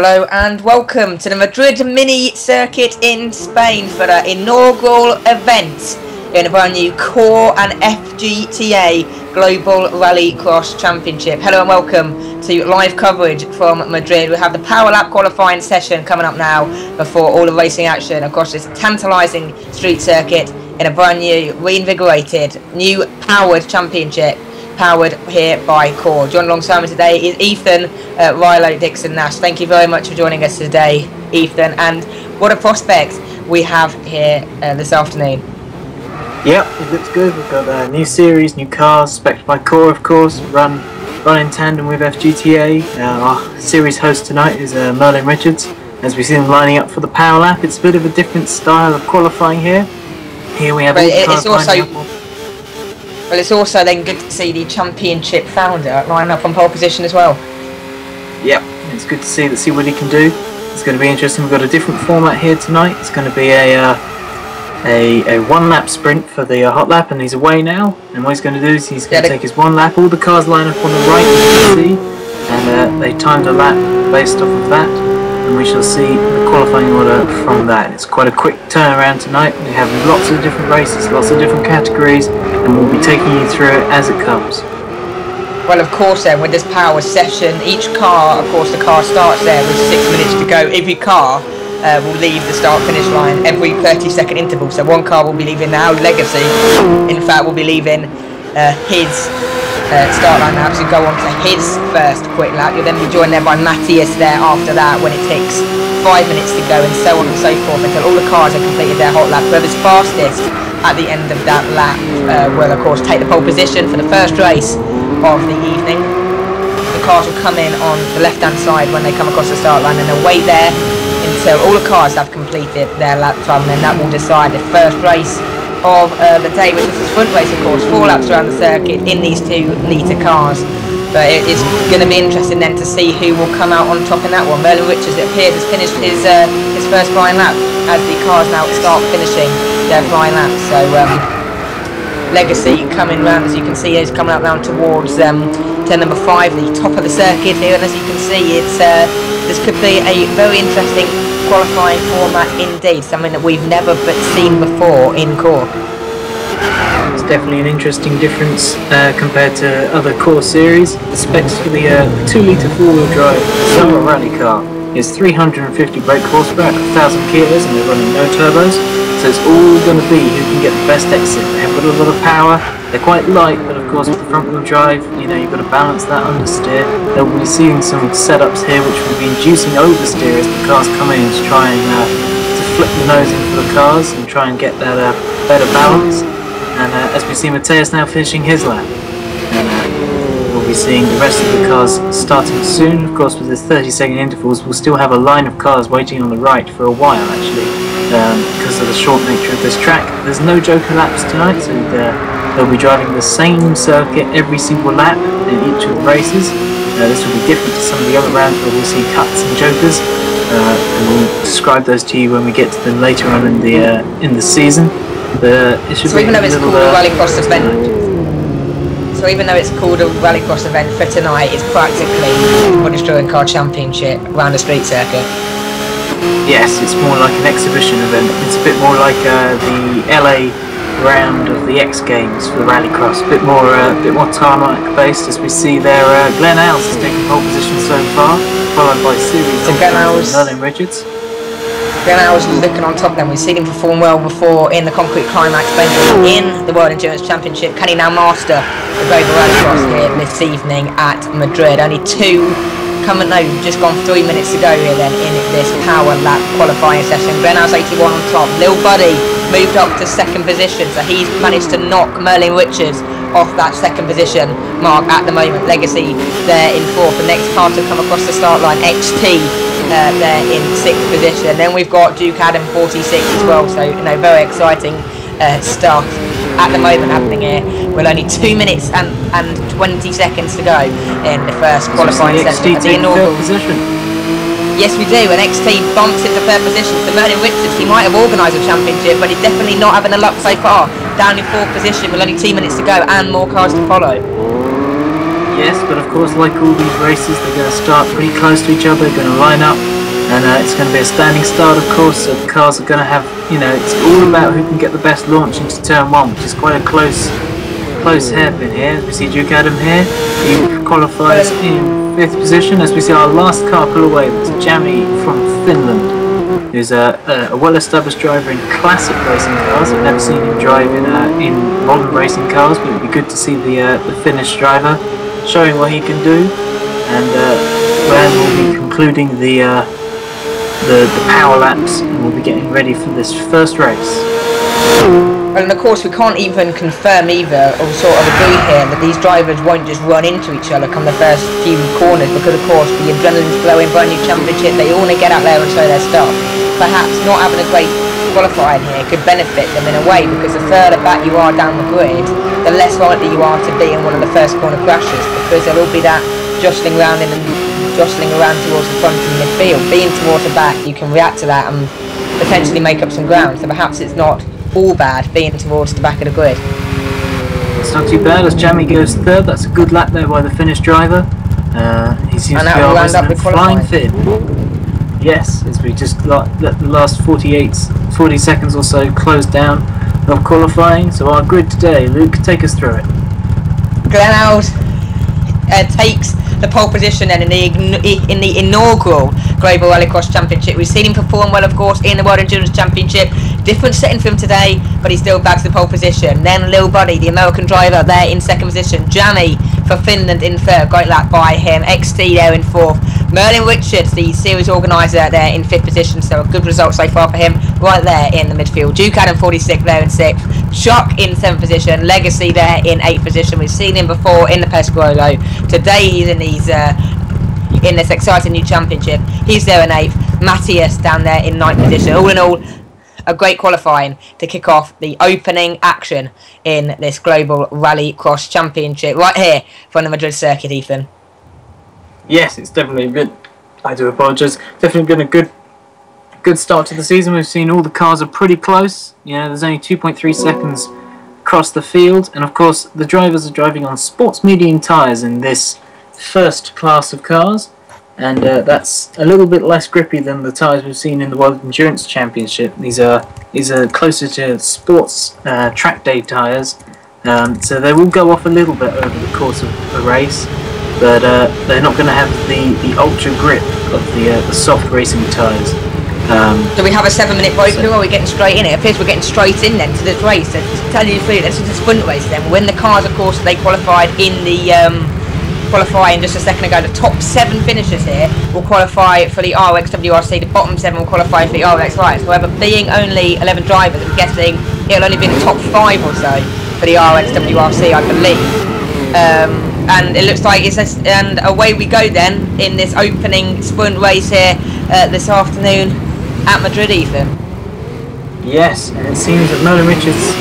Hello and welcome to the Madrid mini circuit in Spain for the inaugural event in a brand new Core and FGTA Global Rallycross Championship. Hello and welcome to live coverage from Madrid. We have the Power Lap qualifying session coming up now before all the racing action across this tantalising street circuit in a brand new, reinvigorated, new powered championship. Powered here by Core. Joined alongside me today is Ethan, Rilo, Dixon, Nash. Thank you very much for joining us today, Ethan. And what a prospect we have here this afternoon. Yep, it looks good. We've got a new series, new cars, spec'd by Core, of course. Run in tandem with FGTA. Our series host tonight is Merlin Richards. As we see them lining up for the Power Lap, it's a bit of a different style of qualifying here. Here we have all the cars lining up. Well, it's also then good to see the championship founder line up on pole position as well. Yep, it's good to see what he can do. It's going to be interesting. We've got a different format here tonight. It's going to be a one-lap sprint for the hot lap, and he's away now. And what he's going to do is he's going to take his one lap. All the cars line up on the right, as you can see, and they timed a lap based off of that. And we shall see the qualifying order from that. It's quite a quick turnaround tonight. We have lots of different races, lots of different categories, and we'll be taking you through it as it comes. Well, of course then, with this power session, each car, of course the car starts there with 6 minutes to go. Every car will leave the start-finish line every 30-second interval. So one car will be leaving now, Legacy, in fact, will be leaving his start line now to go on to his first quick lap. You'll then be joined there by Matthias there after that when it takes 5 minutes to go, and so on and so forth until all the cars have completed their hot lap. Whoever's fastest at the end of that lap will of course take the pole position for the first race of the evening. The cars will come in on the left hand side when they come across the start line, and they'll wait there until all the cars have completed their lap time, and then that will decide the first race of the day, which is the sprint race, of course. 4 laps around the circuit in these 2-litre cars. But it's going to be interesting then to see who will come out on top in that one. Merlin Richards, it appears, has finished his first flying lap as the cars now start finishing their flying laps. So Legacy coming round, as you can see, is coming up now towards turn number 5, the top of the circuit here. And as you can see, it's this could be a very interesting qualifying format indeed, something that we've never seen before in Core. It's definitely an interesting difference compared to other Core series. The specs for the 2-litre 4-wheel drive summer rally car is 350 brake horsepower, 1,000 kilos, and they're running no turbos. So it's all going to be who can get the best exit. They have got a lot of power. They're quite light, but of course with the front-wheel drive, you know, you've got to balance that understeer. They'll be seeing some setups here which will be inducing oversteer as the cars come in to try and to flip the nose in for the cars and try and get that better balance. And as we see Matthias now finishing his lap, and we'll be seeing the rest of the cars starting soon. Of course, with the 30-second intervals, we'll still have a line of cars waiting on the right for a while actually, because of the short nature of this track. There's no joker laps tonight, so they'll be driving the same circuit every single lap in each of the races. This will be different to some of the other rounds where we'll see cuts and jokers, and we'll describe those to you when we get to them later on in the season. It should so even though it's called a rallycross event, so even though it's called a rallycross event for tonight, it's practically the British Touring Car Championship around the street circuit. Yes, it's more like an exhibition event. It's a bit more like the LA round of the X Games for the Rallycross. A bit more tarmac based, as we see there. Glenn has taken pole position so far, followed by series of Merlin Richards. Gran was looking on top then. We've seen him perform well before in the Concrete Climax venture in the World Endurance Championship. Can he now master the Global Rallycross here this evening at Madrid? Only just gone 3 minutes to go here then in this power lap qualifying session. Grenau's 81 on top. Lil Buddy moved up to 2nd position, so he's managed to knock Merlin Richards off that 2nd position mark at the moment. Legacy there in 4th. The next car to come across the start line, XT, there in 6th position. Then we've got Duke Adam 46 as well, so you know, very exciting stuff at the moment happening here. With only 2 minutes and 20 seconds to go in the first qualifying session at the inaugural position. Yes, we do, and XT bumps into 3rd position. So Merlin Richards, he might have organised a championship, but he's definitely not having the luck so far. Down in 4th position with only 2 minutes to go and more cars to follow. Yes, but of course, like all these races, they're going to start pretty close to each other, going to line up, and it's going to be a standing start, of course, so the cars are going to have, you know, it's all about who can get the best launch into turn 1, which is quite a close hairpin here. We see Duke Adam here, he qualifies in 5th position, as we see our last car pull away. It's Jami from Finland, who's a well-established driver in classic racing cars. I've never seen him drive in modern racing cars, but it'd be good to see the Finnish driver showing what he can do. And Gran will be concluding the power laps, and we'll be getting ready for this first race. And of course we can't even confirm either, or sort of agree here, that these drivers won't just run into each other come the first few corners, because of course the adrenaline's flowing, brand new championship, they all want to get out there and show their stuff. Perhaps not having a great qualifying here could benefit them in a way, because the further back you are down the grid, the less likely you are to be in one of the first corner crashes, because there will be that jostling around towards the front and midfield. Being towards the back, you can react to that and potentially make up some ground, so perhaps it's not all bad being towards the back of the grid. It's not too bad as Jami goes 3rd. That's a good lap there by the Finnish driver. He seems to be our resident flying Finn. Yes, as we just let the last 40 seconds or so close down of qualifying. So our grid today, Luke, take us through it. Glenn takes the pole position then in the inaugural Global Rallycross Championship. We've seen him perform well, of course, in the World Endurance Championship. Different setting for him today, but he still bags the pole position. Then Lil Buddy, the American driver, there in 2nd position. Jami for Finland in 3rd, great lap by him. XT there in 4th. Merlin Richards, the series organiser, there in 5th position, so a good result so far for him, right there in the midfield. Duke Adam 46 there in 6th. Shock in 7th position. Legacy there in 8th position. We've seen him before in the Pescarolo. Today he's in this exciting new championship. He's there in 8th. Matthias down there in 9th position. All in all, a great qualifying to kick off the opening action in this Global Rallycross Championship right here from the Madrid circuit, Ethan. Yes, it's definitely good. I do apologise. Definitely been a good start to the season. We've seen all the cars are pretty close. You know, there's only 2.3 seconds across the field, and of course the drivers are driving on sports medium tyres in this first class of cars, and that's a little bit less grippy than the tyres we've seen in the World Endurance Championship. These are closer to sports track day tyres, so they will go off a little bit over the course of the race, but they're not going to have the ultra grip of the soft racing tyres. Do we have a 7-minute break, or are we getting straight in? It appears we're getting straight in then to this race. So to tell you the truth, this is a sprint race then. When the cars, of course, they qualified in the qualifying just a second ago, the top 7 finishers here will qualify for the RXWRC. The bottom 7 will qualify for the RXY. However, being only 11 drivers, I'm guessing it'll only be the top 5 or so for the RXWRC, I believe. And it looks like and away we go then in this opening sprint race here this afternoon at Madrid, Ethan. Yes, and it seems that Merlin Richards.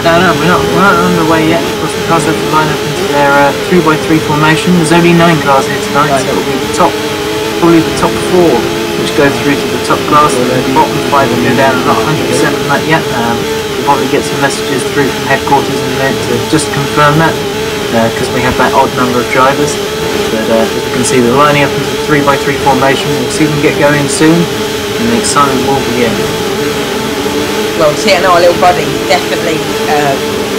No, we're not on the way yet. Of course, the cars have to line up into their 3x3 formation. There's only 9 cars here tonight, so it'll be probably the top 4 which go through to the top class, and the bottom 5 will go down. I'm not 100% on that yet. We'll probably get some messages through from headquarters in a minute to just confirm that, because we have that odd number of drivers. But as you can see, they're lining up into the 3x3 formation. We'll see them get going soon, and the excitement will begin. Well, TNR Little Buddy definitely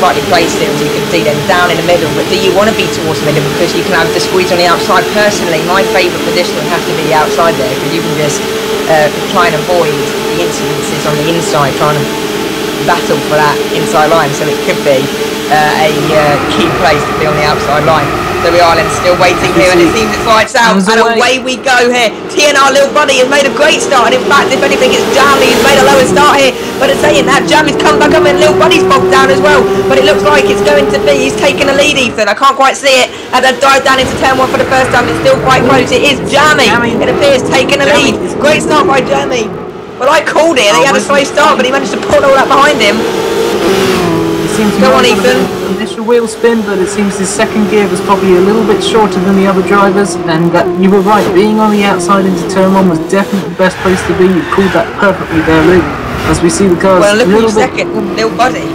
rightly placed here, as you can see them down in the middle, but do you want to be towards the middle because you can have the squeeze on the outside? Personally, my favourite position would have to be the outside there, because you can just try and avoid the incidences on the inside, trying to battle for that inside line, so it could be a key place to be on the outside line. So we are then still waiting here, and it seems it's lights out, and away we go here. TNR Little Buddy has made a great start, and in fact, if anything, it's Jami who's made a lower start here, but it's saying that Jami's come back up and Little Buddy's bogged down as well, but it looks like it's going to be, he's taken a lead, Ethan. I can't quite see it, and they've dived down into turn 1 for the first time. It's still quite close. It is Jami, it appears, taking a lead. Great start by Jami. Well, I called it, he had a slow start, but he managed to pull all that behind him. Go on, Ethan. Initial wheel spin, but it seems his second gear was probably a little bit shorter than the other drivers, and that you were right. Being on the outside into turn 1 was definitely the best place to be. You called that perfectly there, Luke. As we see the cars. Well, look who's second, Little Buddy.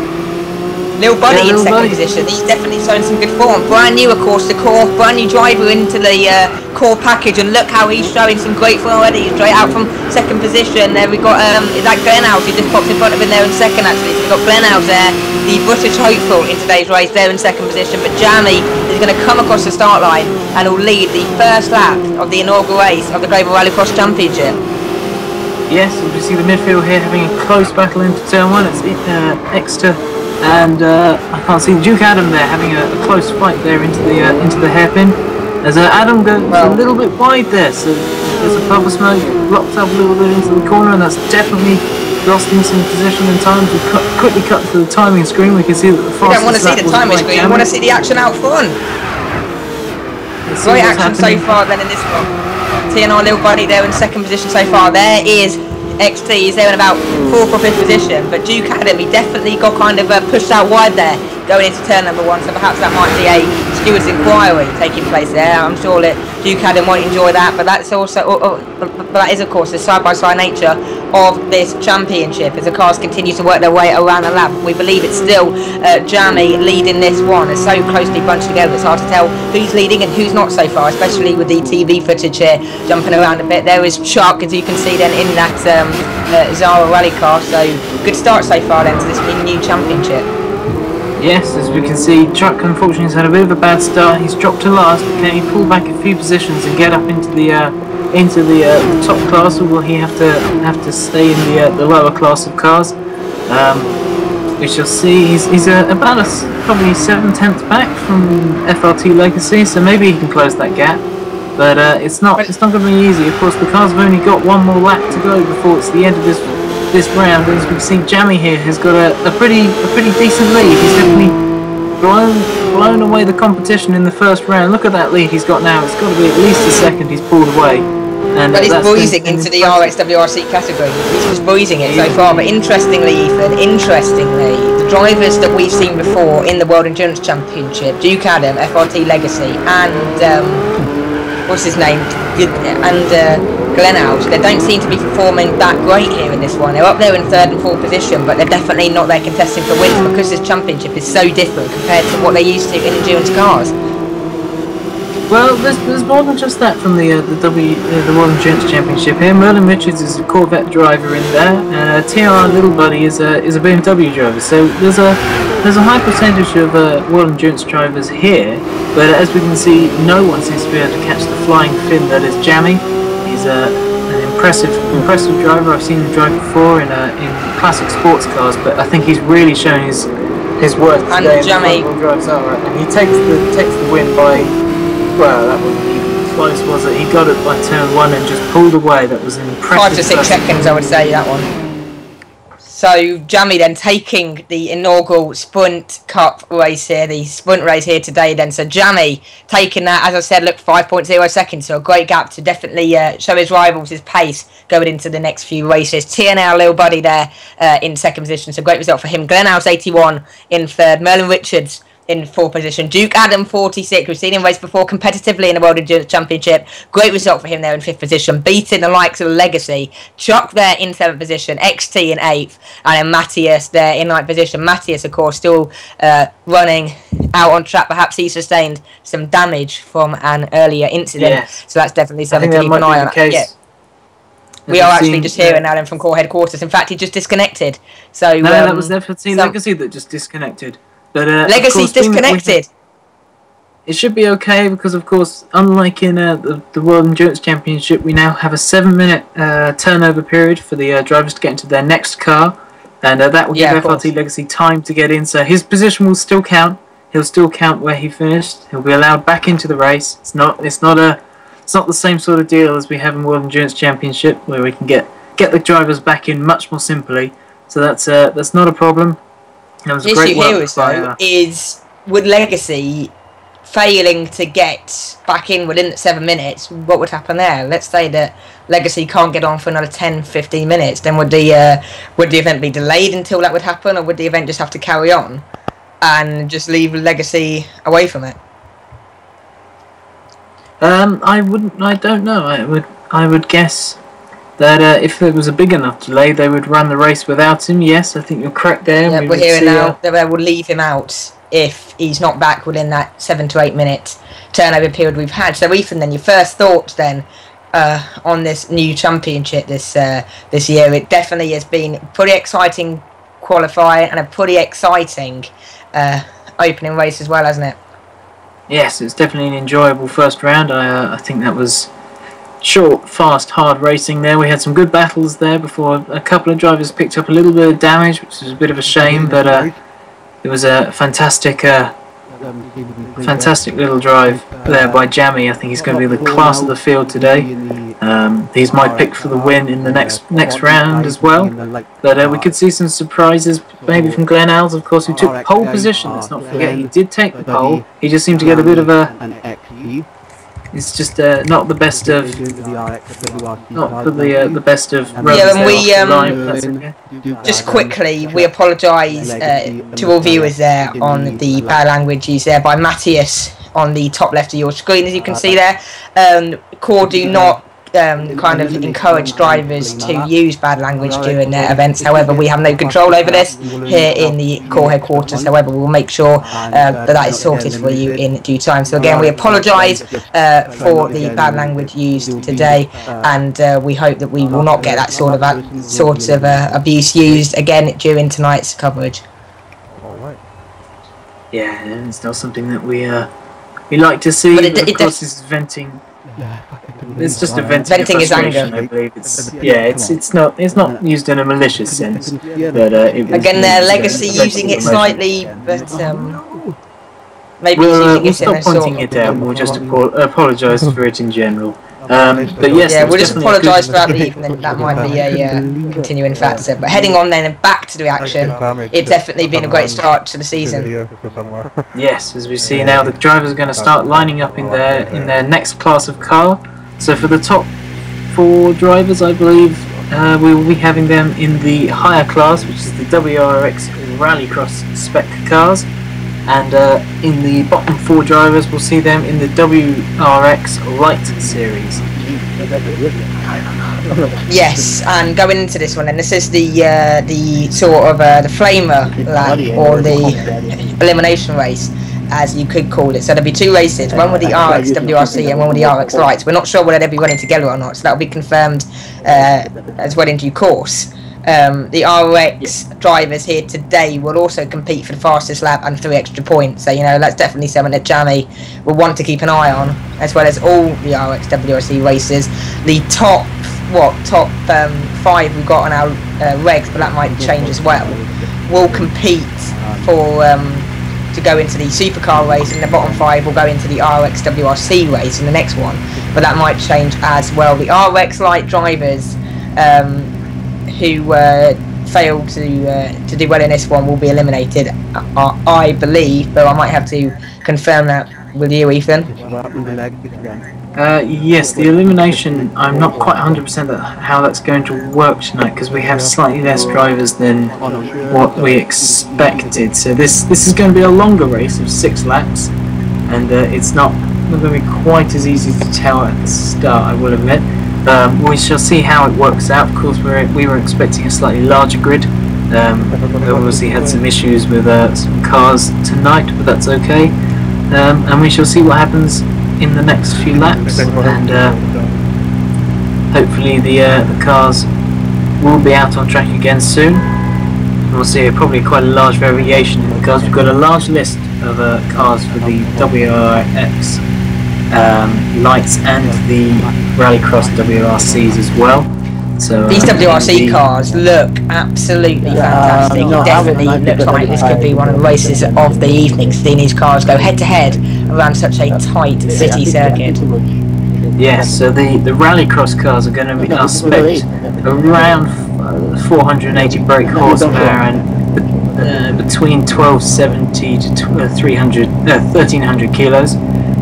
Little Buddy in Little second Buddy. position. He's definitely showing some good form. Brand new, of course, to core. Brand new driver into the core package, and look how he's showing some great form already. Straight out from second position. There we got is that Glenhouse? He just popped in front of him there in second. Actually, so we got Glenhouse there, the British hopeful in today's race, there in second position. But Jamie is going to come across the start line and will lead the first lap of the inaugural race of the Global Rallycross Championship. Yes, you can see the midfield here having a close battle into turn 1. It's Exeter and I can't see Duke Adam there having a close fight there into the hairpin. As Adam goes a little bit wide there, so there's a puff of smoke, blocked up a little bit into the corner, and that's definitely lost him some position and time. We quickly cut to the timing screen. We can see that the fastest. We don't want to see the timing screen. We want to see the action out front. Great action so far then in this one. TNR Little Buddy there in second position so far. There is XT, he's there in about 4th or 5th position, but Duke Adam, he definitely got kind of pushed out wide there going into turn number 1, so perhaps that might be a steward's inquiry taking place there. I'm sure that Duke Adam might enjoy that, but that's also, but that is of course the side-by-side nature of this championship as the cars continue to work their way around the lap. We believe it's still Jamie leading this one. It's so closely bunched together, it's hard to tell who's leading and who's not so far, especially with the TV footage here jumping around a bit. There is Chuck, as you can see then in that Zara rally car, so good start so far then to this new championship. Yes, as we can see, Chuck unfortunately has had a bit of a bad start. He's dropped to last, but can he pull back a few positions and get up into the top class, or will he have to stay in the lower class of cars? We shall see. He's about probably 7/10 back from FRT Legacy, so maybe he can close that gap. But it's not going to be easy. Of course, the cars have only got one more lap to go before it's the end of this round. As we can see, Jamie here has got a pretty decent lead. He's definitely blown away the competition in the first round. Look at that lead he's got now. It's got to be at least a second he's pulled away. And but he's breezing into the RXWRC category. He's just breezing it so far. But interestingly, Ethan, the drivers that we've seen before in the World Endurance Championship, Duke Adam, FRT Legacy, and what's his name, and Glenhouse, they don't seem to be performing that great here in this one. They're up there in 3rd and 4th position, but they're definitely not there contesting for wins because this championship is so different compared to what they're used to in endurance cars. Well, there's more than just that from the World Endurance Championship here. Merlin Richards is a Corvette driver in there, and TR Little Buddy is a BMW driver. So there's a high percentage of World Endurance drivers here, but as we can see, no one seems to be able to catch the flying Finn that is Jamie. He's an impressive driver. I've seen him drive before in classic sports cars, but I think he's really shown his worth today. And Jamie drives out, and he takes the win by. Well, that wasn't even close, was it? He got it by turn 1 and just pulled away. That was an impressive. 5 to 6 seconds, I would say, that one. So, Jamie then taking the inaugural Sprint Cup race here, the sprint race here today then. So, Jamie taking that, as I said, look, 5.0 seconds, so a great gap to definitely show his rivals his pace going into the next few races. TNL Little Buddy there in 2nd position, so great result for him. Glenhouse 81 in 3rd, Merlin Richards in 4th position. Duke Adam 46. We've seen him race before competitively in the World Endurance Championship. Great result for him there in 5th position, beating the likes of Legacy. Chuck there in 7th position, XT in 8th, and then Matthias there in 9th position. Matthias, of course, still running out on track. Perhaps he sustained some damage from an earlier incident. Yes. So that's definitely something to keep an eye on. Yeah. We are actually just hearing now from core headquarters. In fact, he just disconnected. So no, that was FRT Legacy that just disconnected. But Legacy's disconnected. It should be okay because, of course, unlike in the World Endurance Championship, we now have a 7-minute turnover period for the drivers to get into their next car, and that will give FRT Legacy time to get in. So his position will still count. He'll still count where he finished. He'll be allowed back into the race. It's not the same sort of deal as we have in World Endurance Championship, where we can get the drivers back in much more simply. So that's not a problem. The issue here is with Legacy failing to get back in within 7 minutes, what would happen there? Let's say that Legacy can't get on for another 10-15 minutes, then would the event be delayed until that would happen, or would the event just have to carry on and just leave Legacy away from it? I don't know. I would guess that if there was a big enough delay, they would run the race without him. Yes, I think you're correct there. Yeah, we're hearing now that they will leave him out if he's not back within that 7 to 8 minute turnover period we've had. So Ethan, then your first thoughts then on this new championship this year? It definitely has been pretty exciting qualifying and a pretty exciting opening race as well, hasn't it? Yes, it's definitely an enjoyable first round. I think that was short, fast, hard racing there. We had some good battles there before a couple of drivers picked up a little bit of damage, which was a bit of a shame, but it was a fantastic little drive there by Jammy. I think he's going to be the class of the field today. He's my pick for the win in the next round as well. But we could see some surprises, maybe from Glenn Alves, of course, who took pole position. Let's not forget, he did take the pole. He just seemed to get a bit of a... It's just not the best of... Not the best of... Yeah, and we... Just quickly, we apologise to all viewers there on the bad language used there by Matthias on the top left of your screen, as you can see there. Core do not kind of encourage drivers to use bad language during their events. However, we have no control over this here in the core headquarters. However, we'll make sure that is sorted for you in due time. So again, we apologise for the bad language used today, and we hope that we will not get that sort of abuse used again during tonight's coverage. Yeah, it's not something that we like to see. But of course, this is venting. It's just a venting his anger. I believe it's not used in a malicious sense. But again, their legacy using it slightly, but maybe we'll stop pointing it out. We'll just apologise for it in general. But yes, yeah, we'll just apologise for that evening. That might be a continuing factor. But heading on then and back to the action, it's definitely been a great start to the season. Yes, as we see now, the drivers are going to start lining up in their next class of car. So for the top 4 drivers, I believe we will be having them in the higher class, which is the WRX Rallycross spec cars. And in the bottom 4 drivers, we'll see them in the WRX Light Series. Yes, and going into this one, and this is the sort of the flamer lap, or the elimination race, as you could call it. So there'll be 2 races, one with the RX WRC and one with the RX Lights. We're not sure whether they'll be running together or not, so that'll be confirmed as well in due course. The RX drivers here today will also compete for the fastest lap and 3 extra points. So, you know, that's definitely something that Jammy will want to keep an eye on, as well as all the RX WRC races. The top 5 we've got on our regs, but that might change as well, will compete for to go into the supercar race, and the bottom 5 will go into the RX WRC race in the next one, but that might change as well. The RX Light drivers who failed to do well in this one will be eliminated, I believe, but I might have to confirm that with you, Ethan. Yes, the elimination, I'm not quite 100% how that's going to work tonight, because we have slightly less drivers than what we expected. So this is going to be a longer race of 6 laps, and it's not going to be quite as easy to tell at the start, I will admit. We shall see how it works out. Of course, we were expecting a slightly larger grid. We obviously had some issues with some cars tonight, but that's okay. And we shall see what happens in the next few laps, and hopefully the cars will be out on track again soon. We'll see probably quite a large variation in the cars. We've got a large list of cars for the WRX Lights and the Rallycross WRCs as well. So these WRC cars look absolutely fantastic. It definitely looks like this could be one of the races of the evening, seeing these cars go head to head around such a tight city circuit. Yes, so the Rallycross cars are going to be spec'd around 480 brake horsepower and between 1270 to 1300 kilos.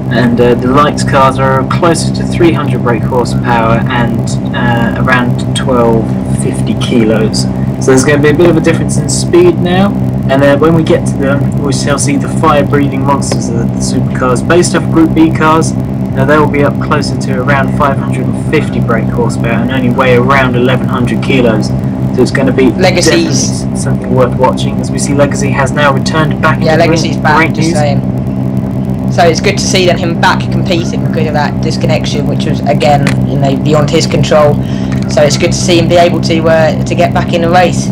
And the Lights cars are closer to 300 brake horsepower and around 1250 kilos. So there's going to be a bit of a difference in speed now, and when we get to them, we shall see the fire-breathing monsters of the supercars, based off Group B cars, Now they will be up closer to around 550 brake horsepower and only weigh around 1100 kilos. So it's going to be Legacy's something worth watching. As we see, Legacy has now returned back. Yeah, into Legacy's back. Great Just news. saying. So it's good to see that him back competing because of that disconnection, which was again, you know, beyond his control. So it's good to see him be able to get back in the race,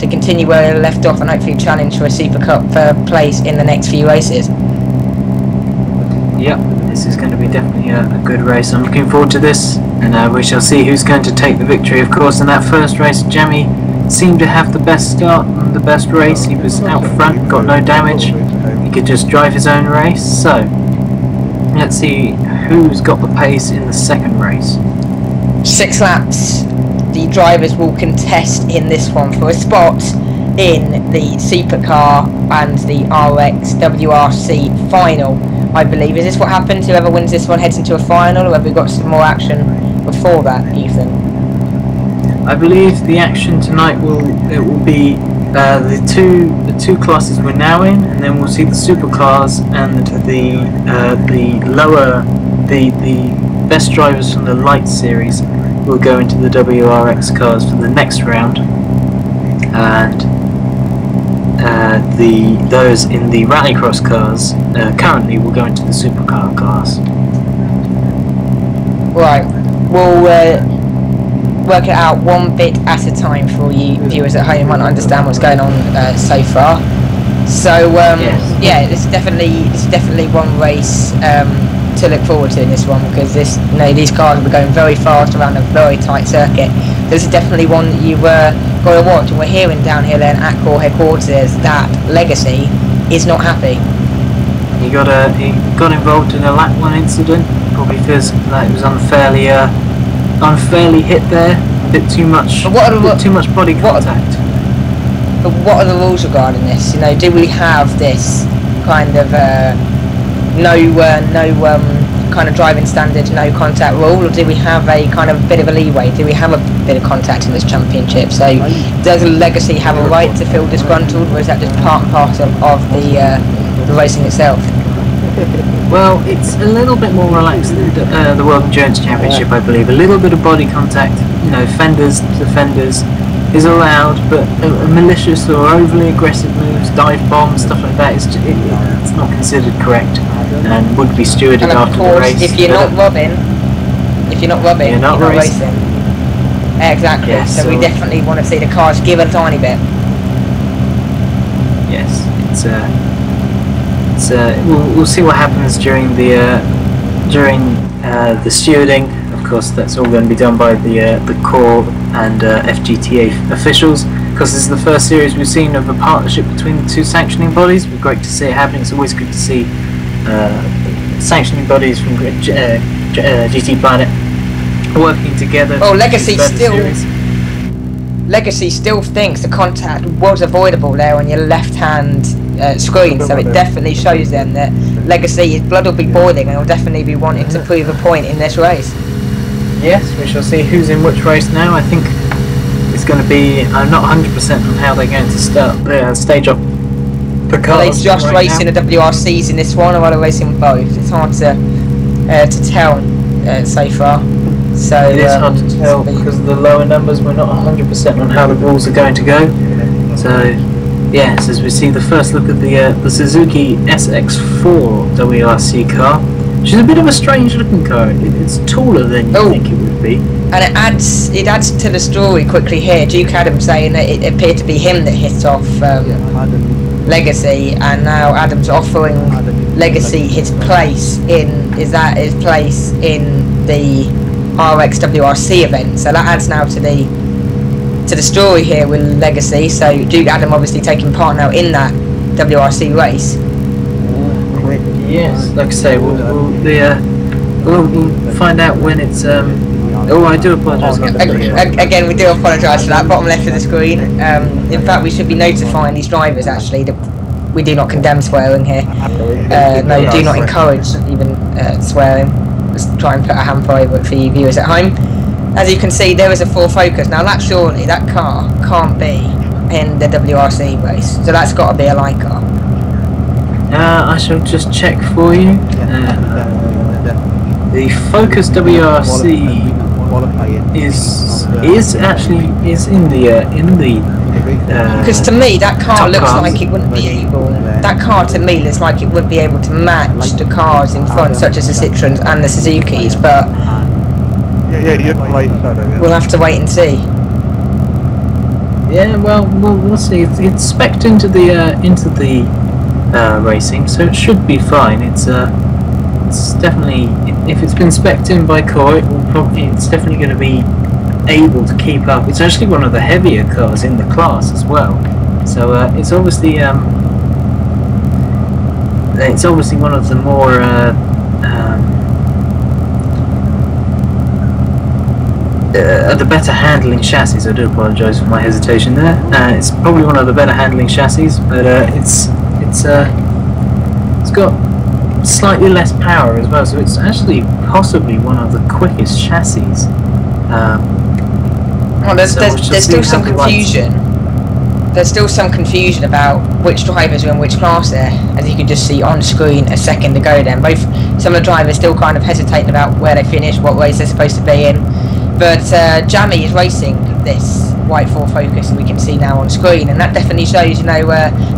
to continue where he left off, and hopefully challenge for a Super Cup place in the next few races. Yep, this is going to be definitely a good race. I'm looking forward to this, and we shall see who's going to take the victory. Of course, in that first race, Jamie seemed to have the best start and the best race. He was out front, got no damage. He could just drive his own race. So, let's see who's got the pace in the second race. 6 laps. The drivers will contest in this one for a spot in the Supercar and the RX WRC final, I believe. Is this what happens? Whoever wins this one heads into a final, or have we got some more action before that, Ethan? I believe the action tonight will be the two classes we're now in, and then we'll see the supercars and the best drivers from the light series will go into the WRX cars for the next round, and those in the rallycross cars currently will go into the supercar class. Right, we'll work it out one bit at a time for you viewers at home who might not understand what's going on so far. So Yes. yeah, this is definitely one race to look forward to in this one, because these cars were going very fast around a very tight circuit. This is definitely one that you've got to watch, and we're hearing down here then at Core headquarters that Legacy is not happy. He got involved in a lap 1 incident. Probably feels that it was unfairly hit there. A bit too much. Too much body contact. But what are the rules regarding this? You know, do we have this kind of no kind of driving standard, no contact rule, or do we have a kind of bit of a leeway? Do we have a bit of contact in this championship? So does Legacy have a right to feel disgruntled, or is that just part and parcel of the racing itself? Well, it's a little bit more relaxed than the World Endurance Championship, I believe. A little bit of body contact, fenders to fenders, is allowed, but malicious or overly aggressive moves, dive bombs, stuff like that, it's not considered correct and would be stewarded and of after course, the race. if you're not robbing, you're not racing. Exactly. Yes, so we definitely want to see the cars give a tiny bit. Yes, we'll see what happens during the stewarding. Of course, that's all going to be done by the core and FGTA officials, because this is the first series we've seen of a partnership between the two sanctioning bodies. It's great to see it happening. It's always good to see sanctioning bodies from GTPlanet working together. Oh, Legacy still thinks the contact was avoidable there on your left-hand screen, so it definitely shows them that Legacy, his blood will be boiling and will definitely be wanting to prove a point in this race. Yes, we shall see who's in which race now. I think it's going to be, I'm not 100% on how they're going to start stage up the cars. Are they just right racing now. the WRCs in this one, or are they racing both? It's hard to tell so far. So It is hard to tell because of the lower numbers. We're not 100% on how the rules are going to go. So, yes, as we see the first look at the Suzuki SX4 WRC car, which is a bit of a strange looking car. It's taller than you think it would be. And it adds to the story quickly here. Duke Adams saying that it appeared to be him that hit off Legacy, and now Adams offering Legacy his place in the RX WRC event. So that adds now to the story here with Legacy. So Duke Adam obviously taking part now in that WRC race. Yes, like I say, we'll find out when it's. Oh, I do apologise again. We do apologise for that. Bottom left of the screen. In fact, we should be notifying these drivers actually that we do not condemn swearing here. No, do not encourage even swearing. Let's try and put a hamper over it for you viewers at home. As you can see, there is a full focus. Now that surely, that car can't be in the WRC race. So that's got to be a light car. I shall just check for you. The Focus WRC is actually in the because to me that car top looks cars. like it wouldn't be able. That car to me looks like it would be able to match the cars in front, such as the Citroens and the Suzukis. But we'll have to wait and see. Yeah, well, we'll see. It's spec'd into the racing, so it should be fine. It's definitely, if it's been spec'd in by Core, it's definitely going to be able to keep up. It's actually one of the heavier cars in the class as well, so it's obviously one of the more the better handling chassis. I do apologise for my hesitation there. It's probably one of the better handling chassis, but it's got slightly less power as well, so it's actually possibly one of the quickest chassis. Well, there's still some confusion. There's still some confusion about which drivers are in which class there, as you can just see on screen a second ago. Then some of the drivers still kind of hesitating about where they finish, what race they're supposed to be in. But Jammy is racing this white Ford Focus, and we can see now on screen, and that definitely shows, you know,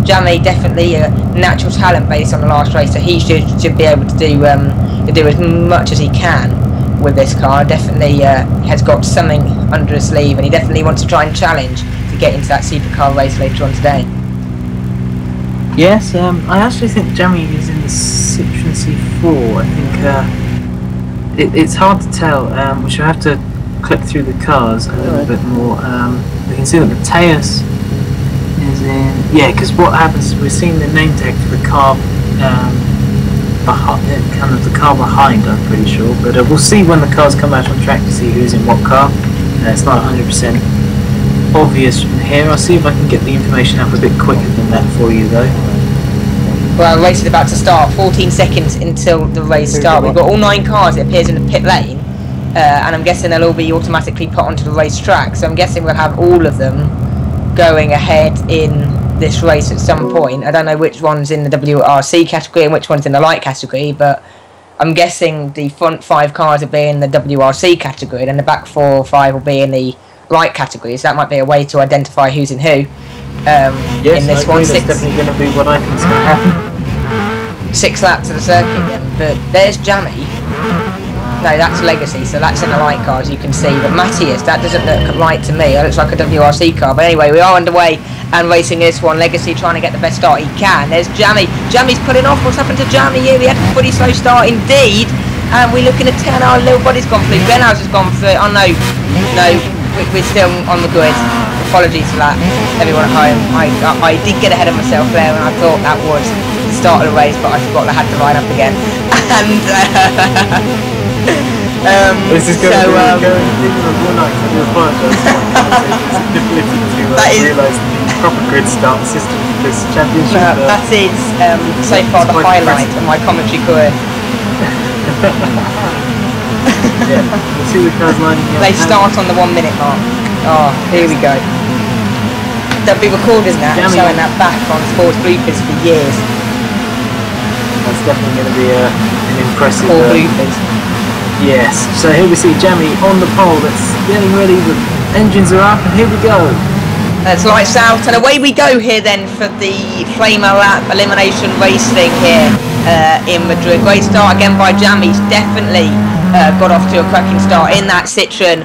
Jammy definitely a natural talent based on the last race, so he should be able to do as much as he can with this car. Definitely has got something under his sleeve, and he definitely wants to try and challenge to get into that supercar race later on today. Yes, I actually think Jammy is in the Citroen C4. I think it's hard to tell. We should have to click through the cars a little bit more. We can see that Mateus is in. Yeah, because what happens is we're seeing the name tag for the car behind, kind of the car behind, I'm pretty sure. But we'll see when the cars come out on track to see who's in what car. It's not 100% obvious from here. I'll see if I can get the information up a bit quicker than that for you, though. Well, the race is about to start. 14 seconds until the race starts. We've got all 9 cars, it appears, in the pit lane. And I'm guessing they'll all be automatically put onto the race track. So I'm guessing we'll have all of them going ahead in this race at some point. I don't know which one's in the WRC category and which one's in the light category, but I'm guessing the front 5 cars will be in the WRC category, and then the back 4 or 5 will be in the light category. So that might be a way to identify who's in who. Yes, in this I agree. That's definitely going to be what I think is going to happen. 6 laps of the circuit then, but there's Jammy. No, that's Legacy, so that's in the light car, as you can see. But Matthias, that doesn't look right to me. That looks like a WRC car. But anyway, we are underway and racing this one. Legacy trying to get the best start he can. There's Jammy. Jammy's pulling off. What's happened to Jammy here? He had a pretty slow start indeed. And we're looking at 10. Our little body's gone through. Glenhouse has gone through. Oh no, we're still on the grid. Apologies for that, everyone at home. I did get ahead of myself there, and I thought that was the start of the race, but I forgot I had to line up again. And this is going to be one night. I do apologise. That is realise the proper grid start system for this championship. That is so far the highlight of my commentary career. Yeah, we'll see the cars lining up. They start on the 1 minute mark. Oh, here we go. They'll be recording that and showing that back on sports bloopers for years. That's definitely going to be an impressive bloopers. Yes, so here we see Jammy on the pole. That's getting ready. The engines are up, and here we go. Let's lights out, and away we go here then for the Flamer Lap elimination race thing here in Madrid. Great start again by Jammy. He's definitely got off to a cracking start in that Citroen.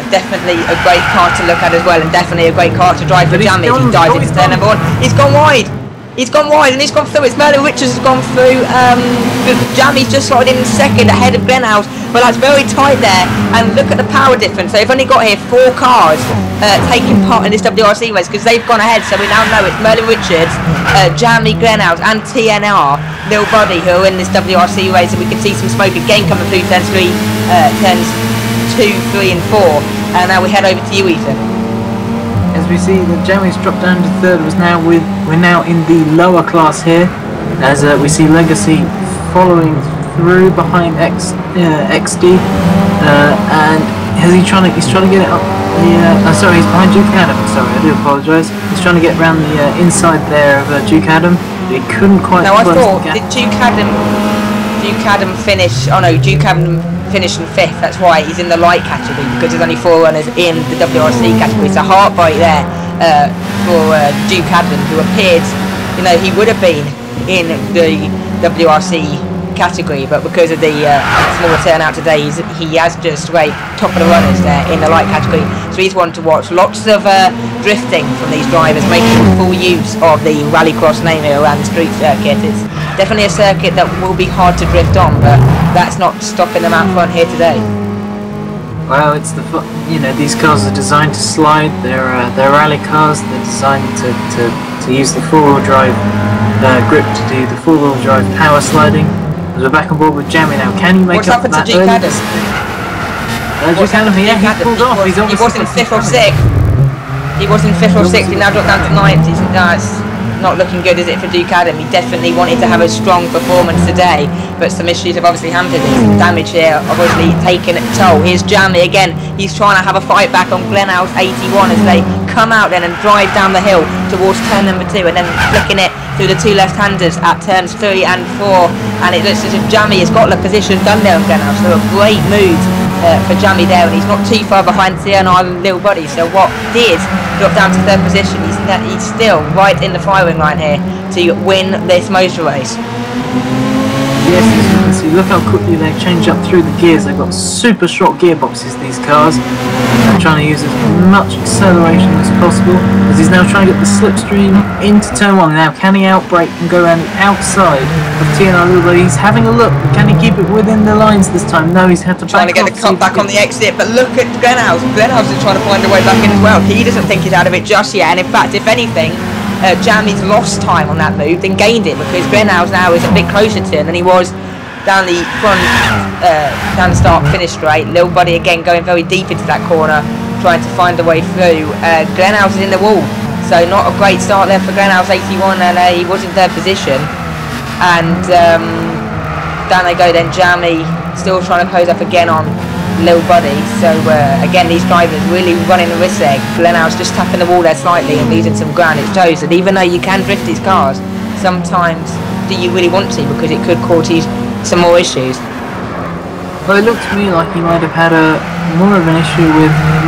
Definitely a great car to look at as well, and definitely a great car to drive for Jammy. He dives into turn number 1. He's gone wide. He's gone wide, and he's gone through. It's Merlin Richards has gone through. Jammy's just slotted in second ahead of Glenhouse, but that's very tight there. And look at the power difference. They've only got here 4 cars taking part in this WRC race, because they've gone ahead. So we now know it's Merlin Richards, Jammy, Glenhouse, and TNR, Lil Buddy, who are in this WRC race. And we can see some smoke again coming through turns 2, 3, and 4. And now we head over to you, Ethan. As we see that Jammy's dropped down to 3rd, we're now in the lower class here, as we see Legacy following through behind XD, and he's trying to get it up the, sorry, he's behind Duke Adam, sorry, I do apologise. He's trying to get around the inside there of Duke Adam, but he couldn't quite. No, I thought, did Duke Adam Duke Adam finished. Oh no, Duke Adam finished in 5th. That's why he's in the light category, because there's only 4 runners in the WRC category. It's a heartbreak there for Duke Adam, who appeared, you know, he would have been in the WRC category, but because of the smaller turnout today, he has just rate top of the runners there in the light category. So he's one to watch. Lots of drifting from these drivers, making full use of the rallycross name here around the street circuit. It's definitely a circuit that will be hard to drift on, but that's not stopping them out front here today. Well, it's you know, these cars are designed to slide. They're rally cars. They're designed to use the 4-wheel drive grip to do the 4-wheel drive power sliding. We're back on board with Jammy now. Can you make What's up for happened that to Duke Adam? Duke Adam, yeah, he pulled off. He was in 5th or 6th. He was in 5th or 6th. He now dropped down to 9th. It's not looking good, is it, for Duke Adam? He definitely wanted to have a strong performance today, but some issues have obviously hampered him. Some damage here, obviously taking a toll. Here's Jammy again. He's trying to have a fight back on Glenhouse 81 as they come out then and drive down the hill towards turn number 2, and then flicking it through the 2 left-handers at turns 3 and 4, and it looks as if Jammy has got the position done there on Glenhouse. So a great move for Jammy there, and he's not too far behind TNR Little Buddy. So what did drop down to 3rd position, he's still right in the firing line here to win this motor race. Yes, as you can see, look how quickly they change up through the gears. They've got super short gearboxes, these cars. They're trying to use as much acceleration as possible, as he's now trying to get the slipstream into turn 1. Now, can he outbrake and go around the outside of TNR Little Buddy? He's having a look. Can he keep it within the lines this time? No, he's had to trying to get the cut back on the exit, but look at Glenhouse. Glenhouse is trying to find a way back in as well. He doesn't think he's out of it just yet, and in fact, if anything, Jammy's lost time on that move, then gained it, because Glenhouse now is a bit closer to him than he was down the front, down the start-finish straight. Little Buddy again going very deep into that corner, trying to find a way through. Glenhouse is in the wall, so not a great start there for Glenhouse 81, and he was in 3rd position. And down they go then, Jammy still trying to close up again on Little Buddy. So again, these drivers really running the risk there. Glenhouse just tapping the wall there slightly and losing some ground. It shows that even though you can drift these cars, sometimes do you really want to, because it could cause you some more issues. Well, it looked to me like he might have had more of an issue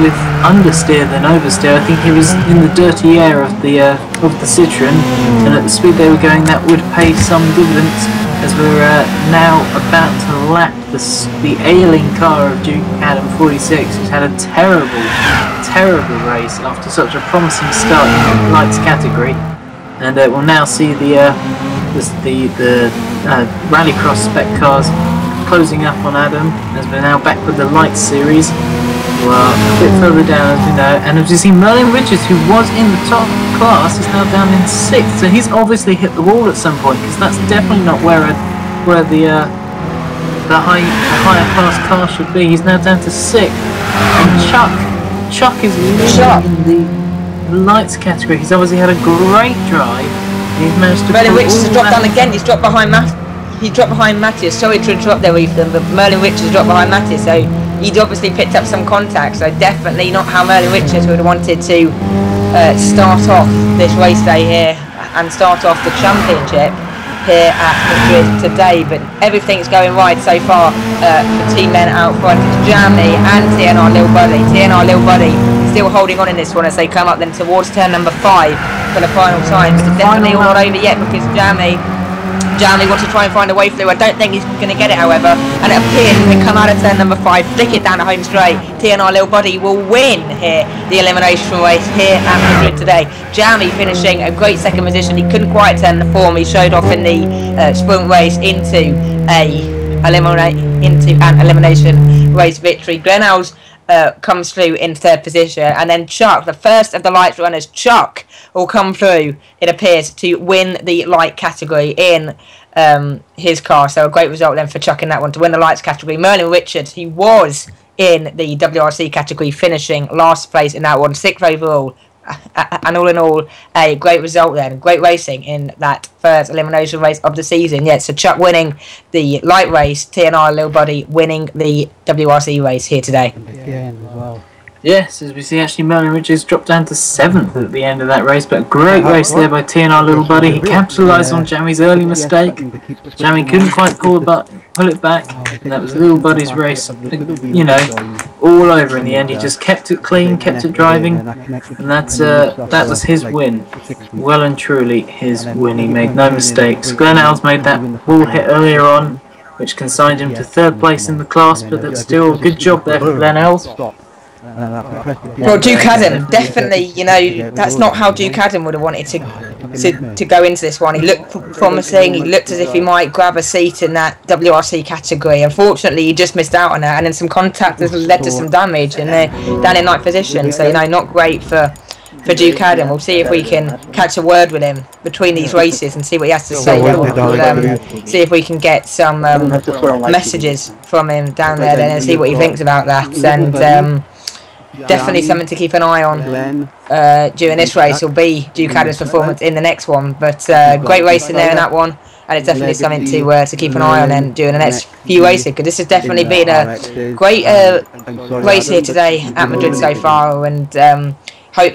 with understeer than oversteer. I think he was in the dirty air of the Citroen, and at the speed they were going, that would pay some dividends, as we're now about to lap the ailing car of Duke Adam 46, who's had a terrible race after such a promising start in the lights category, and we'll now see the rallycross spec cars closing up on Adam, as we're now back with the lights series. Well, a bit further down, as we know, and as you see, Merlin Richards, who was in the top class, is now down in 6th. So he's obviously hit the wall at some point, because that's definitely not where the higher class car should be. He's now down to 6th, and Chuck is leading in the lights category. He's obviously had a great drive. He's managed to. Merlin Richards has dropped down again. He's dropped behind Matthias. Sorry to interrupt there, Ethan, but Merlin Richards dropped behind Matthias, so he'd obviously picked up some contact. So definitely not how Merlin Richards would have wanted to start off this race day here and start off the championship here at Madrid today. But everything's going right so far for team men out front. It's Jammy and TNR Little Buddy. TNR Little Buddy still holding on in this one as they come up then towards turn number 5 for the final time. But it's definitely all not over yet, because Jammy wants to try and find a way through. I don't think he's going to get it, however, and it appears as they come out of turn number 5, flick it down the home straight, TNR Little Buddy will win here the elimination race here at Madrid today. Jammy finishing a great 2nd position. He couldn't quite turn the form he showed off in the sprint race into an elimination race victory. Glenhouse comes through in 3rd position, and then Chuck, the first of the lights runners, Chuck will come through, it appears, to win the light category in his car. So a great result then for Chuck in that one to win the lights category. Merlin Richards, he was in the WRC category, finishing last place in that one, 6th overall. And all in all, a great result then, great racing in that first elimination race of the season. Yeah, so Chuck winning the light race, TNR Little Buddy winning the WRC race here today. Yes, as we see, actually Merlin Richards dropped down to 7th at the end of that race, but a great race there by TNR Little Buddy. He capitalised on Jammy's early mistake. Jammy couldn't quite pull the button. pull it back, and that was little buddy's race, you know, all over. In the end, he just kept it clean, kept it driving, and that was his win. Well and truly his win. He made no mistakes. Glenn made that wall hit earlier on, which consigned him to 3rd place in the class, but that's still a good job there for Glenn. Well, Duke Adam, definitely, you know, that's not how Duke Adam would have wanted to go into this one. He looked promising, he looked as if he might grab a seat in that WRC category. Unfortunately, he just missed out on that, and then some contact has led to some damage, and they're down in 9th position, so, you know, not great for Duke Adam. We'll see if we can catch a word with him between these races and see what he has to say. We'll see if we can get some messages from him down there then and see what he thinks about that. And definitely something to keep an eye on during this race will be Duke Adam's performance in the next one. But great racing there in that one, and it's definitely something to keep an eye on then during the next few races, because this has definitely been a great race here today at Madrid so far, and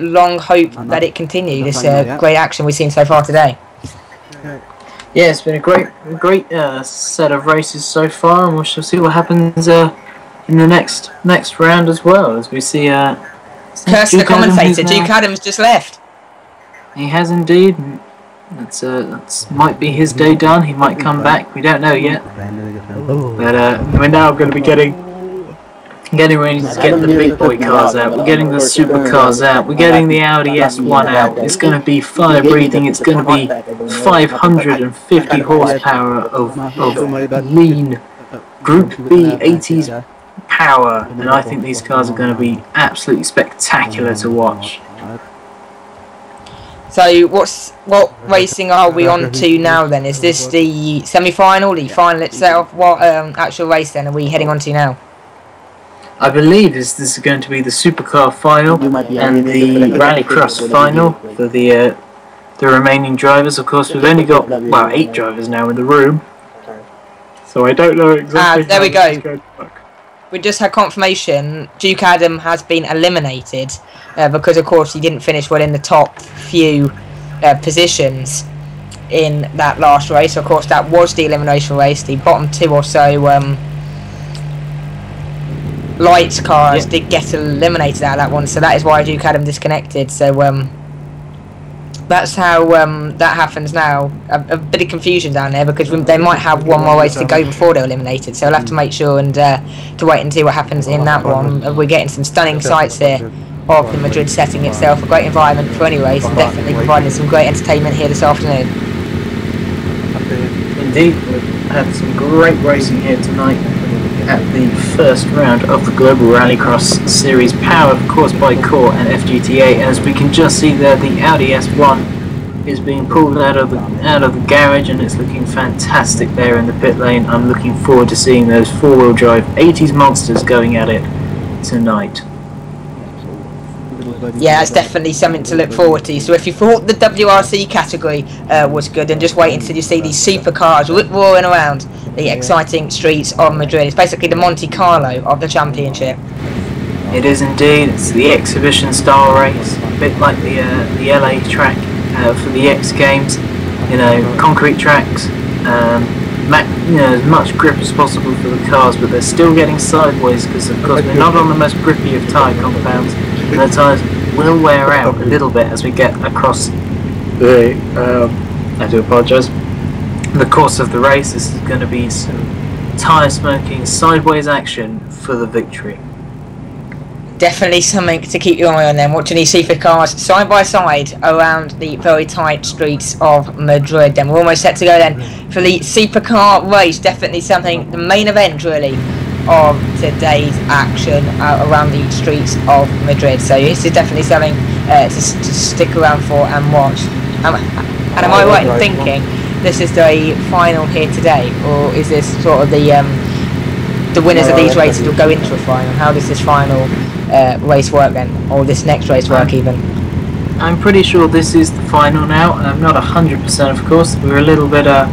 long hope that it continue, this great action we've seen so far today. Yeah, it's been a great set of races so far, and we shall see what happens in the next round as well, as we see curse the commentator, Duke Adams just left. He has indeed. That's might be his day done. He might come back, we don't know yet, but we're now going to be getting ready to get the big boy cars out. We're getting the supercars out. We're getting the Audi S1 out. It's going to be fire breathing. It's going to be 550 horsepower of lean Group B 80s power, and I think these cars are going to be absolutely spectacular to watch. So what racing are we on to now then? Is this the semi-final, the final itself? What actual race then are we heading on to now? I believe this is going to be the supercar final and the rallycross final for the remaining drivers. Of course, we've only got 8 drivers now in the room, so I don't know exactly. There we go. We just had confirmation. Duke Adam has been eliminated because, of course, he didn't finish well in the top few positions in that last race. Of course, that was the elimination race. The bottom 2 or so lights cars did get eliminated out of that one, so that is why Duke Adam disconnected. So that's how that happens now. A bit of confusion down there, because they might have one more race to go before they're eliminated, so we'll have to make sure and to wait and see what happens in that one. We're getting some stunning sights here of the Madrid setting itself, a great environment for any race, and definitely providing some great entertainment here this afternoon. Indeed, we've had some great racing here tonight at the first round of the Global Rallycross Series, powered of course by Core and FGTA. As we can just see there, the Audi S1 is being pulled out of the garage, and it's looking fantastic there in the pit lane. I'm looking forward to seeing those 4-wheel drive 80s monsters going at it tonight. Yeah, it's definitely something to look forward to. So if you thought the WRC category was good, then just wait until you see these supercars roaring around the exciting streets of Madrid. It's basically the Monte Carlo of the championship. It is indeed. It's the exhibition style race, a bit like the LA track for the X Games. You know, concrete tracks, as much grip as possible for the cars, but they're still getting sideways because, of course, we're not on the most grippy of tyre compounds, and the tyres will wear out a little bit as we get across the, I do apologise, the course of the race. This is going to be some tyre smoking, sideways action for the victory. Definitely something to keep your eye on then, watching these supercars side by side around the very tight streets of Madrid. Then we're almost set to go then for the supercar race. Definitely something, the main event really of today's action around the streets of Madrid. So this is definitely something to stick around for and watch. And am I right in thinking this is the final here today, or is this sort of the winners of these races will go into a final? How does this final race work then, or this next race work even? I'm pretty sure this is the final now. I'm not 100%, of course. We're a little bit out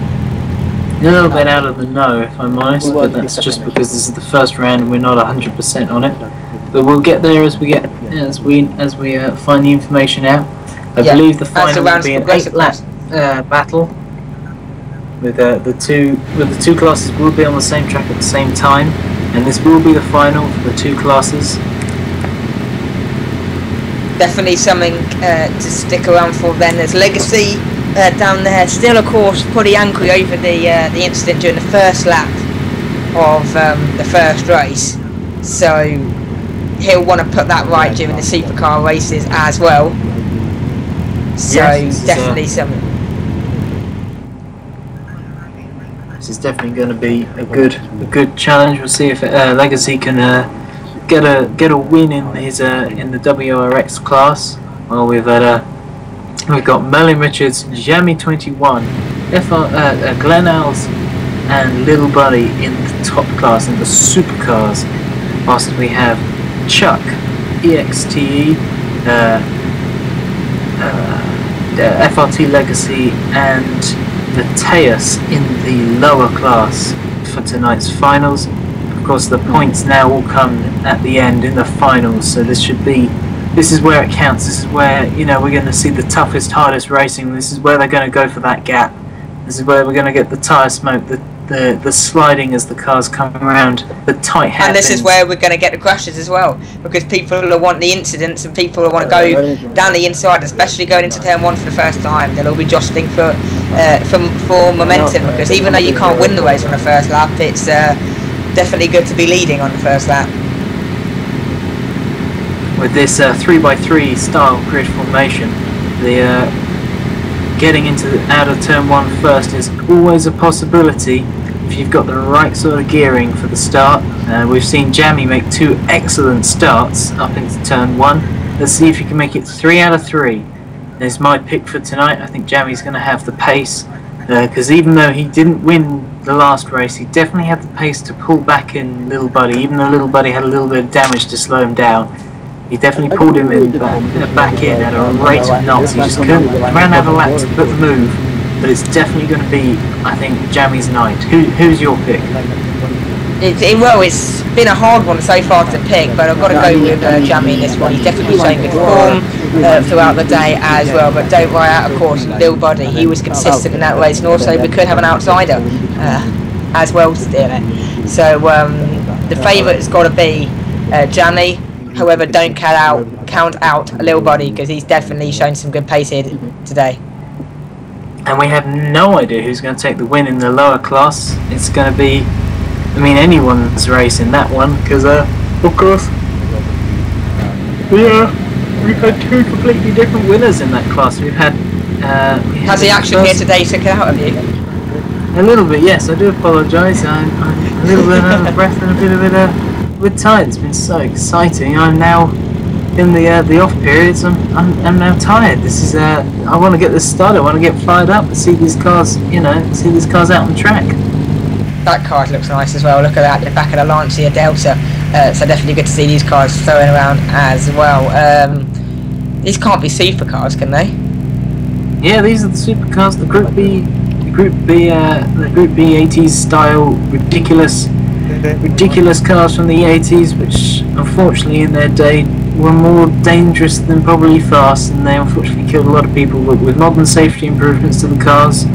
of the know, if I'm honest, but that's just because this is the first round and we're not 100% on it. But we'll get there as we find the information out. I believe the final will be an 8-lap battle. with the two classes will be on the same track at the same time, and this will be the final for the two classes. Definitely something to stick around for. Then there's Legacy down there, still of course pretty angry over the incident during the first lap of the first race, so he'll want to put that right during the supercar races as well. So yes, definitely something. This is definitely going to be a good challenge. We'll see if Legacy can get a win in his in the WRX class. Well, we've got Merlin Richards, Jamie 21, Glenn Alls, and Little Buddy in the top class in the supercars. Whilst we have Chuck, EXTE, FRT Legacy, and Mateus in the lower class for tonight's finals. Of course, the points now will come at the end in the finals, so this is where it counts. This is where, you know, we're going to see the toughest, hardest racing. This is where they're going to go for that gap. This is where we're going to get the tyre smoke, the sliding as the cars come around, the tight hairpins. And this is where we're going to get the crashes as well, because people will want the incidents and people will want to go down the inside, especially going into turn 1 for the first time. They'll all be jostling for momentum, because even though you can't win the race on the first lap, it's definitely good to be leading on the first lap. With this 3x3 style grid formation, the getting out of turn 1 first is always a possibility if you've got the right sort of gearing for the start. We've seen Jamie make 2 excellent starts up into turn 1. Let's see if he can make it 3 out of 3. There's my pick for tonight. I think Jamie's going to have the pace, because even though he didn't win the last race, he definitely had the pace to pull back in Little Buddy. Even though Little Buddy had a little bit of damage to slow him down, he definitely pulled him in back in at a rate of knots. He just couldn't ran out of laps to put the move. But it's definitely going to be, I think, Jamie's night. Who's your pick? Well, it's been a hard one so far to pick, but I've got to go with Jamie in this one. He's definitely showing good form throughout the day as well. But don't worry out, of course, Lil Buddy. He was consistent in that race, and also we could have an outsider as well steal it. So the favourite has got to be Jamie. However, don't count out Lil Buddy, because he's definitely shown some good pace here today. And we have no idea who's going to take the win in the lower class. It's going to be, I mean, anyone's race in that one, because of course we've had 2 completely different winners in that class. We've had has the action here today took it out of you? A little bit, yes. I do apologise. I'm a little bit out of breath and a bit tired. It's been so exciting. I'm now in the off periods. I'm now tired. This is I want to get this started. I want to get fired up and see these cars, see these cars out on track. That car looks nice as well. Look at that, the back of the Lancia Delta. So definitely good to see these cars throwing around as well. These can't be supercars, can they? Yeah, these are the supercars. The Group B 80s style ridiculous cars from the 80s, which unfortunately in their day were more dangerous than probably fast, and they unfortunately killed a lot of people. But with modern safety improvements to the cars,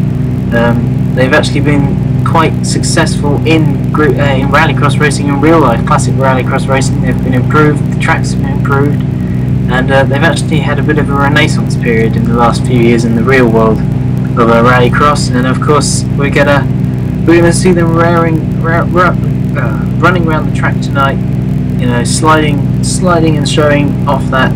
they've actually been quite successful in rallycross racing in real life. Classic rallycross racing, they've been improved, the tracks have been improved, and they've actually had a bit of a renaissance period in the last few years in the real world of rallycross. And of course we're gonna see them running around the track tonight, sliding and showing off that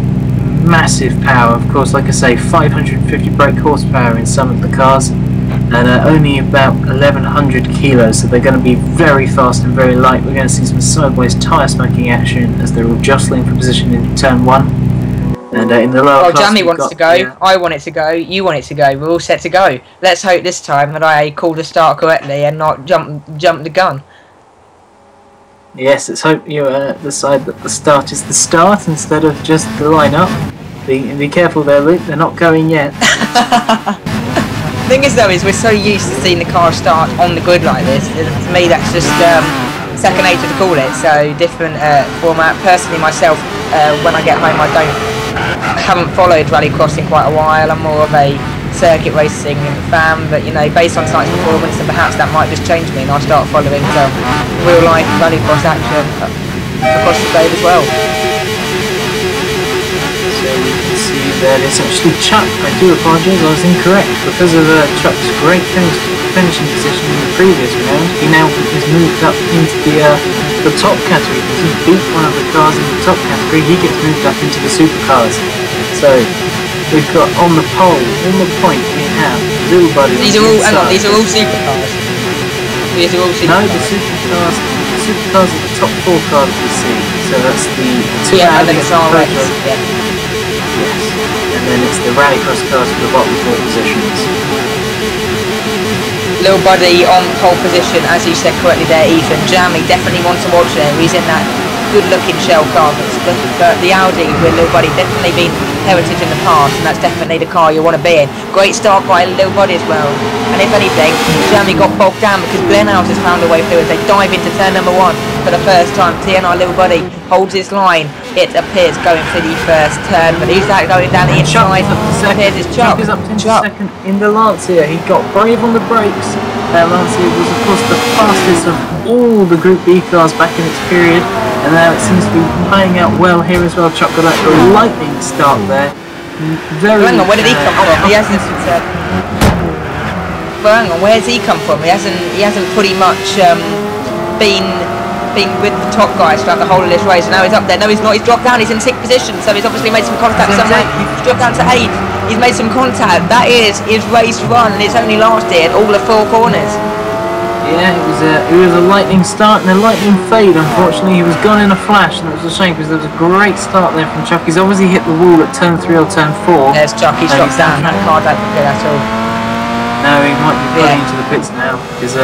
massive power. Of course, like I say, 550 brake horsepower in some of the cars, and only about 1100 kilos, so they're going to be very fast and very light. We're going to see some sideways tyre smoking action as they're all jostling for position in turn 1. And in the lower class, Jamie wants to go, I want it to go, you want it to go, we're all set to go. Let's hope this time that I call the start correctly and not jump the gun. Yes, let's hope you decide that the start is the start instead of just the line-up. Be careful there, Luke, they're not going yet. Thing is though, we're so used to seeing the car start on the grid like this. To me that's just second nature to call it, so different format. Personally myself, when I get home I haven't followed rallycross in quite a while. I'm more of a circuit racing fan, but you know, based on tonight's performance, and perhaps that might just change me, and I'll start following some real life rallycross action across the globe as well. So we can see that it's actually Chuck. I do apologise, I was incorrect. Because of Chuck's great finishing position in the previous round, he now has moved up into the top category. Because he beat one of the cars in the top category, he gets moved up into the supercars. So we've got on the pole, on the point, we have Little Buddy. These are all, hang on, these are all supercars. These are all supercars. No, the supercars are the top 4 cars we see. So that's the 2 and then Audis, it's RX, yeah. Yes, and then it's the rallycross cars for the bottom 4 positions. Little Buddy on pole position, as you said correctly there, Ethan. Jamie definitely wants to watch there. He's in that good-looking shell car, but the Audi with Little Buddy definitely been heritage in the past, and that's definitely the car you want to be in. Great start by Little Buddy as well. And if anything, Jamie got bogged down because Glenn has found a way through as they dive into turn number 1 for the first time. TNR Little Buddy holds his line. It appears going for the first turn, but he's that going down the inside. Appears it's Chuck. Chuck is up to second in the Lancia. He got brave on the brakes. Lancia was of course the fastest of all the Group B cars back in its period, and now it seems to be playing out well here as well. Chuck got a lightning start there. Hang on, where did he come from? He hasn't. Well, hang on, where's he come from? He hasn't pretty much been with the top guys throughout the whole of this race. Now he's up there. No, he's not. He's dropped down. He's in 6th position, so he's obviously made some contact somewhere. He's dropped down to 8th. He's made some contact. That is his race run, and it's only lasted all the 4 corners. Yeah, it was a lightning start and a lightning fade. Unfortunately, he was gone in a flash, and it was a shame because there was a great start there from Chuck. He's obviously hit the wall at turn 3 or turn 4. There's Chuck. He's dropped down. That car don't look good at all. No, he might be pulling into the pits now because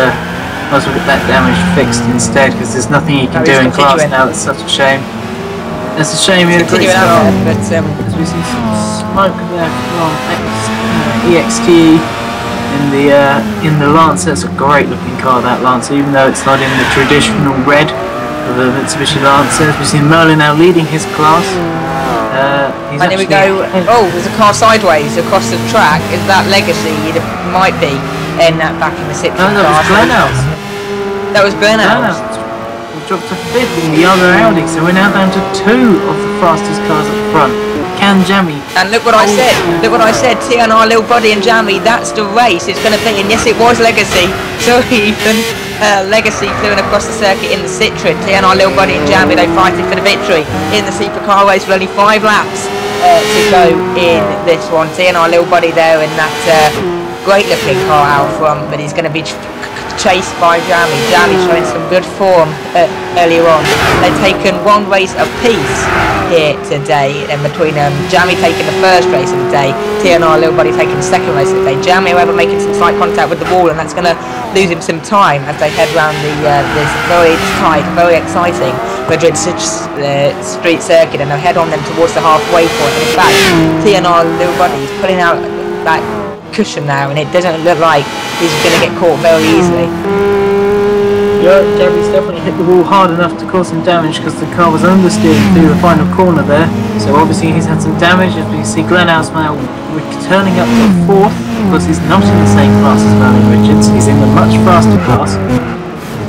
might as well get that damage fixed instead, because there's nothing he can do in class now. That's such a shame. That's a shame. He had a great start, but as we see some smoke there from EXT in the Lancer. It's a great looking car, that Lancer, even though it's not in the traditional red of the Mitsubishi Lancer. As we see Merlin now leading his class. And here we go. Oh, there's a car sideways across the track. Is that Legacy? It might be in that back in the 6th car. No, that was Glenn. That was Burnout. We dropped to 5th in the other Audi, so we're now down to 2 of the fastest cars at the front. Can Jamie? And look what I said. Look what I said. TNR, Little Buddy, and Jamie. That's the race. It's going to be. And yes, it was Legacy. Sorry, Ethan. Legacy flew across the circuit in the Citroen. TNR, Little Buddy, and Jamie. They fighting for the victory in the supercar race with only 5 laps to go in this one. TNR, Little Buddy there in that great looking car out front, but he's going to be chased by Jamie. Jamie showing some good form earlier on. They've taken 1 race apiece here today, and between Jamie taking the first race of the day, TNR Little Buddy taking the second race of the day. Jamie, however, making some slight contact with the wall, and that's going to lose him some time as they head round this very tight, very exciting Madrid street circuit, and they'll head on them towards the halfway point. And in fact, TNR Little Buddy is pulling out that cushion now, and it doesn't look like he's going to get caught very easily. Yeah, Jamie's definitely hit the wall hard enough to cause some damage because the car was understeered through the final corner there. So obviously he's had some damage. As we see Glenn now returning up to 4th because he's not in the same class as Merlin Richards. He's in the much faster class,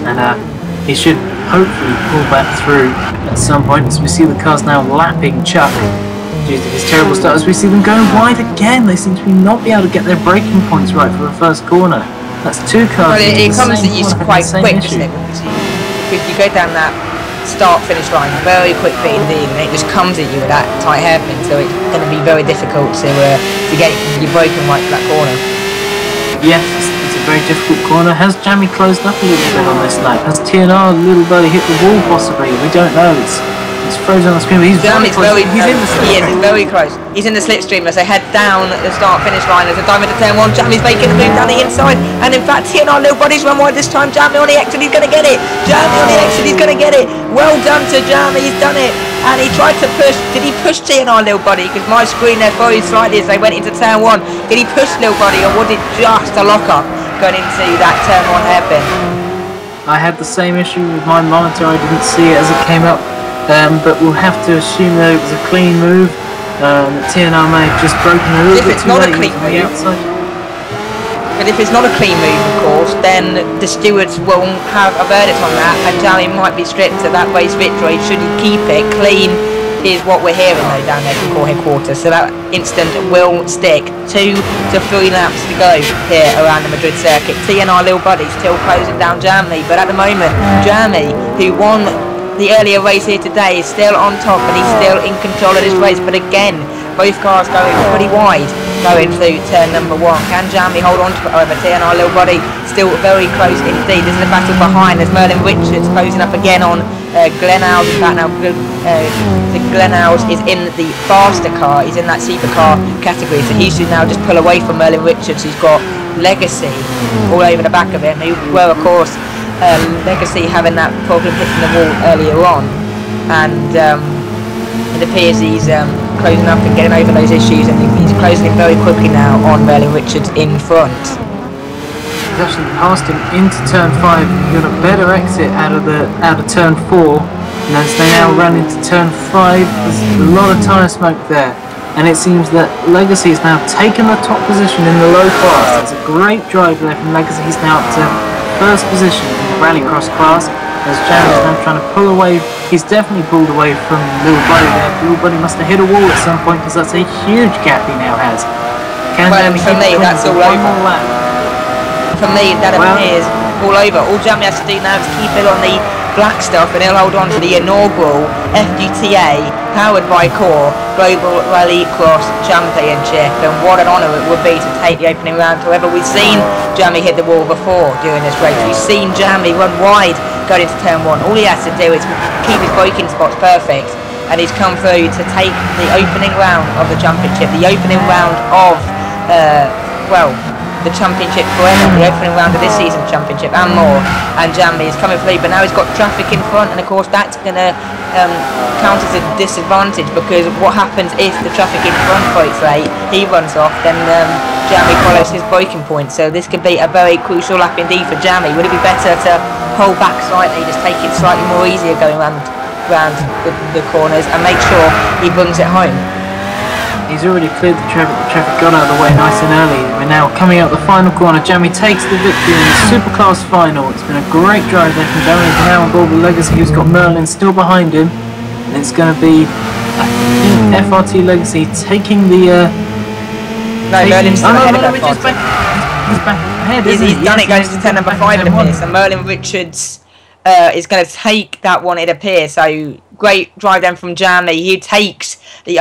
and he should hopefully pull back through at some point. As we see the cars now lapping Chuck due to his terrible start. As we see them going wide again, they seem to not be able to get their braking points right for the first corner. That's 2 cars. Well, it comes at you quite quick, isn't it? Because you go down that start-finish line very quickly indeed, and it just comes at you with that tight hairpin, so it's going to be very difficult to get your braking right for that corner. Yes, it's a very difficult corner. Has Jamie closed up a little bit on this lap? Has TNR Little Buddy hit the wall possibly? We don't know. It's frozen on the screen, but he's very close. He's in the slipstream. He is very close. He's in the slipstream as they head down the start-finish line as they dive into turn 1. Jamie's making the move down the inside, and in fact TNR Little Buddy's run wide this time. Jamie on the exit, he's going to get it. Jamie on the exit, he's going to get it. Well done to Jamie, he's done it. And he tried to push. Did he push TNR Little Buddy? Because my screen there froze slightly as they went into turn 1. Did he push Little Buddy, or was it just a lock-up going into that turn 1 hairpin? I had the same issue with my monitor. I didn't see it as it came up. But we'll have to assume that it was a clean move. TNR may have just broken a little bit too late clean on the outside. But if it's not a clean move, of course, then the stewards will have a verdict on that, and Jamie might be stripped of that race victory should he keep it. Clean is what we're hearing though down there from core headquarters, so that incident will stick. 2 to 3 laps to go here around the Madrid circuit. TNR Lil Buddy still closing down Jamie, but at the moment, Jamie, who won the earlier race here today, is still on top and he's still in control of this race, but again, both cars going pretty wide going through turn number 1. Can Jamie hold on to it? However, TNR Lil Buddy still very close indeed. This is the battle behind as Merlin Richards closing up again on Glenn Owls. In fact, now Glenn Owls is in the faster car. He's in that supercar category, so he should now just pull away from Merlin Richards, who's got Legacy all over the back of him, who were, of course, Legacy having that problem hitting the wall earlier on, and it appears he's closing up and getting over those issues, and he's closing it very quickly now on Merlin Richards in front. He's actually passed him into turn 5. He's got a better exit out of turn 4, and as they now run into turn 5, there's a lot of tyre smoke there, and it seems that Legacy has now taken the top position in the low class. It's a great drive there from Legacy. He's now up to first position in the rallycross class, as Jamie's now trying to pull away. He's definitely pulled away from Lil Buddy there. Lil Buddy must have hit a wall at some point, because that's a huge gap he now has. Can Jamie for me, that's all over. For me, that appears all over. All Jamie has to do now is keep it on the black stuff, and he'll hold on to the inaugural FGTA powered by Core Global Rallycross Championship, and what an honour it would be to take the opening round. However, we've seen Jamie hit the wall before during this race. We've seen Jamie run wide going into turn 1. All he has to do is keep his braking spots perfect, and he's come through to take the opening round of the championship, the opening round of the championship forever, the opening round of this season championship and more. And Jamie is coming through, but now he's got traffic in front, and of course that's going to count as a disadvantage, because what happens if the traffic in front breaks late, he runs off, then Jamie follows his braking point. So this could be a very crucial lap indeed for Jamie. Would it be better to hold back slightly, just take it slightly more easier going round the corners, and make sure he brings it home? He's already cleared the traffic got out of the way nice and early. We're now coming out the final corner. Jamie takes the victory in the Superclass final. It's been a great drive there from Jamie. He's now on board with Legacy, who's got Merlin still behind him. And it's going to be, I think, FRT Legacy taking the... Merlin's still ahead of that. He's back ahead, isn't he? He's done it going to turn number 5 it appears. So Merlin Richards is going to take that one, it appears. So great drive then from Jamie. He takes the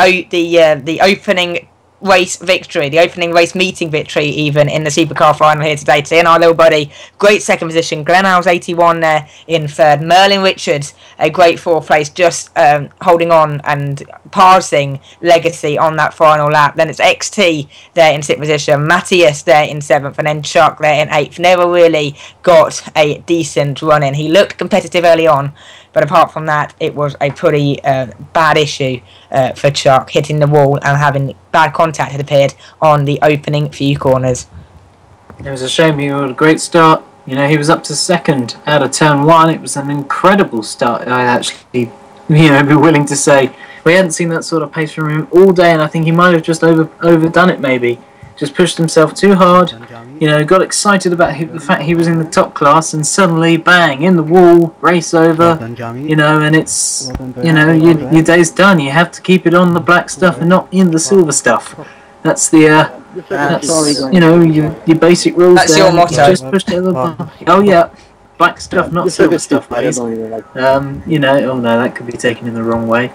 opening race victory, the opening race meeting victory even in the supercar final here today. TNR Lil Buddy, great second position. Glenn Owls 81 there in third. Merlin Richards, a great 4th place, just holding on and passing Legacy on that final lap. Then it's XT there in 6th position, Matthias there in 7th, and then Chuck there in 8th. Never really got a decent run in. He looked competitive early on, but apart from that, it was a pretty bad issue for Chuck, hitting the wall and having bad contact, it appeared, on the opening few corners. It was a shame. He had a great start. You know, he was up to 2nd out of turn 1. It was an incredible start. I'd actually, be willing to say. We hadn't seen that sort of pace from him all day, and I think he might have just overdone it maybe. Just pushed himself too hard, got excited about the fact he was in the top class, and suddenly, bang, in the wall, race over, and it's, your day's done. You have to keep it on the black stuff and not in the silver stuff. That's the, your basic rules. That's there. your motto. Just pushed it oh yeah, black stuff, not silver stuff, please. Oh no, that could be taken in the wrong way.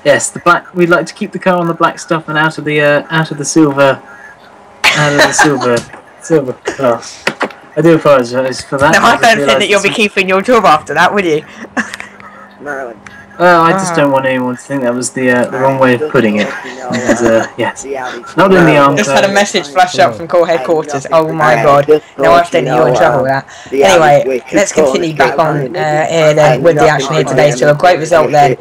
Yes, the black. We'd like to keep the car on the black stuff and out of the silver class. I do apologise for that. No, I don't think that you'll be keeping your job after that, will you? Merlin. Well, I just don't want anyone to think that was the wrong way of putting it. Yes, not in the arm. Just had a message flash up from core headquarters. Oh my god! No, I think you're in trouble with that. Anyway, let's continue back on here then with the action here today. So a great result then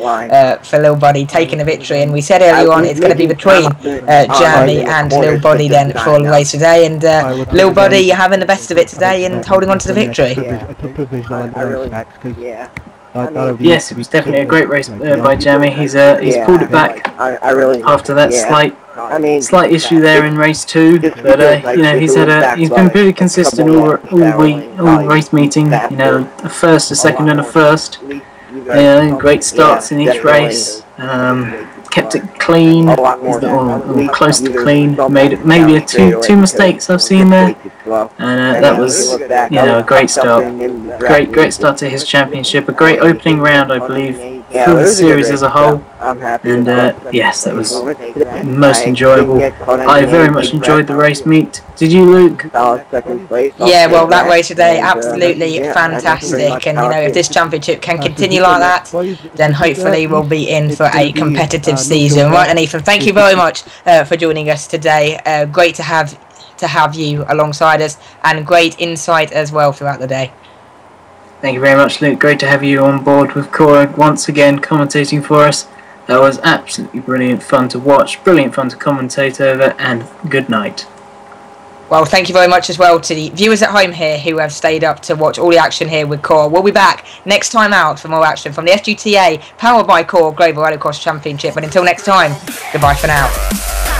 for Lil Buddy taking the victory, and we said earlier on it's going to be between Jamie and Lil Buddy then for the race today, and Lil Buddy having the best of it today and holding on to the victory. Yeah. Yes, it was definitely a great race by Jamie. He's pulled it back after that slight issue there in race 2, but you know, he's been pretty consistent all race meeting. You know, a first, a second, and a first. You know, great starts in each race. Kept it clean, or close to clean. Made maybe two mistakes I've seen there, and that was, you know, a great start. Great start to his championship. A great opening round, I believe, for the series as a whole. And yes, that was most enjoyable. I very much enjoyed the race meet. Did you, Luke? Yeah, well, that race today, absolutely fantastic. And you know, if this championship can continue like that, then hopefully we'll be in for a competitive season. Right, and Ethan, thank you very much for joining us today. Great to have you alongside us, and great insight as well throughout the day. Thank you very much, Luke. Great to have you on board with Cora once again commentating for us. That was absolutely brilliant fun to watch, brilliant fun to commentate over, and good night. Well, thank you very much as well to the viewers at home here who have stayed up to watch all the action here with Cora. We'll be back next time out for more action from the FGTA, powered by Cora Global Rallycross Championship. But until next time, goodbye for now.